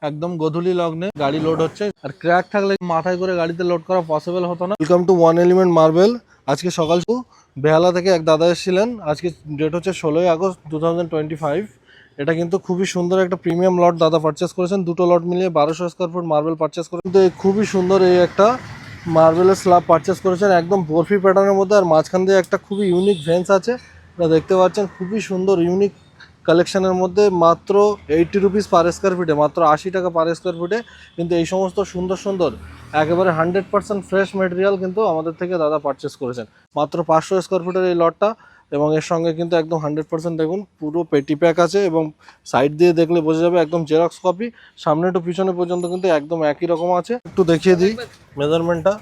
একদম গোধূলি লগ্নে গাড়ি লোড হচ্ছে, আর ক্র্যাক থাকলে মাথায় করে গাড়িতে লোড করা পসিবল হতো না। Welcome to one element marble. আজকে সকাল বেহালা থেকে এক দাদা এসেছিলেন। আজকে ডেট হচ্ছে 16ই আগস্ট 2025। এটা কিন্তু খুবই সুন্দর একটা প্রিমিয়াম লট দাদা পারচেস করেছেন। দুটো লট মিলিয়ে 1200 স্কোয়ার ফুট মার্বেল পারচেস করেছেন। কিন্তু এই খুবই সুন্দর এই একটা মার্বেলের স্ল্যাব পারচেস করেছেন, একদম বরফি প্যাটার্নের মধ্যে, আর মাঝখান দিয়ে একটা খুবই ইউনিক ভেন্স আছে। এটা দেখতে পাচ্ছেন, খুবই সুন্দর ইউনিক কালেকশনের মধ্যে। মাত্র 80 রুপিস পার স্কোয়ার ফিটে, মাত্র 80 টাকা পার স্কোয়ার ফিটে কিন্তু এই সমস্ত সুন্দর সুন্দর একেবারে 100% ফ্রেশ মেটেরিয়াল কিন্তু আমাদের থেকে দাদা পারচেস করেছেন। মাত্র 500 স্কোয়ার ফিটের এই লটটা, এবং এর সঙ্গে কিন্তু একদম 100% দেখুন পুরো পেটি প্যাক আছে, এবং সাইড দিয়ে দেখলে বোঝা যাবে একদম জেরক্স কপি। সামনে টু পিছনে পর্যন্ত কিন্তু একদম একই রকম আছে। একটু দেখিয়ে দিই মেজারমেন্টটা,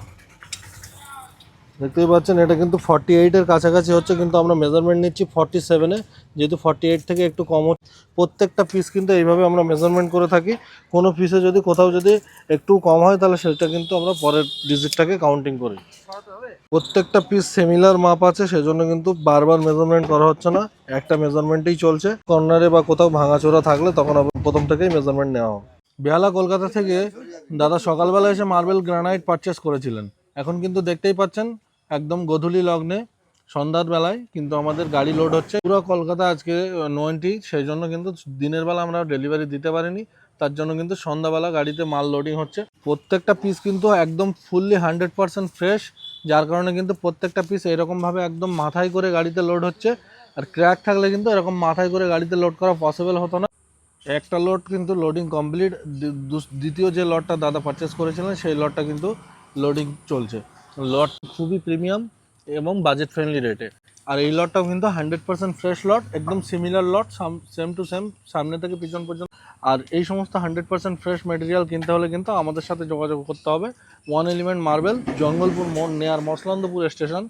দেখতেই পাচ্ছেন এটা কিন্তু 48-এর কাছাকাছি হচ্ছে, কিন্তু আমরা মেজারমেন্ট নিচ্ছি 47-এ, যেহেতু 48 থেকে একটু কম হচ্ছে। প্রত্যেকটা পিস কিন্তু এইভাবে আমরা মেজারমেন্ট করে থাকি। কোনো পিসে যদি কোথাও যদি একটু কম হয় তাহলে সেটা কিন্তু আমরা পরের ডিজিটটাকে কাউন্টিং করি। প্রত্যেকটা পিস সিমিলার মাপ আছে, সেজন্য কিন্তু বারবার মেজারমেন্ট করা হচ্ছে না, একটা মেজারমেন্টেই চলছে। কর্নারে বা কোথাও ভাঙাচোরা থাকলে তখন আবার প্রথম থেকেই মেজারমেন্ট নেওয়া হবে। বেহালা কলকাতা থেকে দাদা সকালবেলা এসে মার্বেল গ্রানাইট পারচেস করেছিলেন। এখন কিন্তু দেখতেই পাচ্ছেন একদম গোধূলি লগ্নে সন্ধ্যার বেলায় কিন্তু আমাদের গাড়ি লোড হচ্ছে। পুরো কলকাতা আজকে নোয়েন্টি, সেই জন্য কিন্তু দিনের বেলা আমরা ডেলিভারি দিতে পারিনি, তার জন্য কিন্তু সন্ধ্যাবেলা গাড়িতে মাল লোডিং হচ্ছে। প্রত্যেকটা পিস কিন্তু একদম ফুললি 100% ফ্রেশ, যার কারণে কিন্তু প্রত্যেকটা পিস এরকমভাবে একদম মাথায় করে গাড়িতে লোড হচ্ছে। আর ক্র্যাক থাকলে কিন্তু এরকম মাথায় করে গাড়িতে লোড করা পসিবল হতো না। একটা লট কিন্তু লোডিং কমপ্লিট, দ্বিতীয় যে লটটা দাদা পারচেস করেছিলেন সেই লটটা কিন্তু লোডিং চলছে। লট খুবই প্রিমিয়াম এবং বাজেট ফ্রেন্ডলি রেটে। আর এই লটটাও কিন্তু 100% ফ্রেশ লট, একদম similar lot, same to same সামনে থেকে পিছন পর্যন্ত। আর এই সমস্ত 100% ফ্রেশ মেটেরিয়াল কিনতে হলে কিন্তু আমাদের সাথে যোগাযোগ করতে হবে। ওয়ান এলিমেন্ট মার্বেল, জঙ্গলপুর মোড় নেয়ার মসলন্দপুর স্টেশন।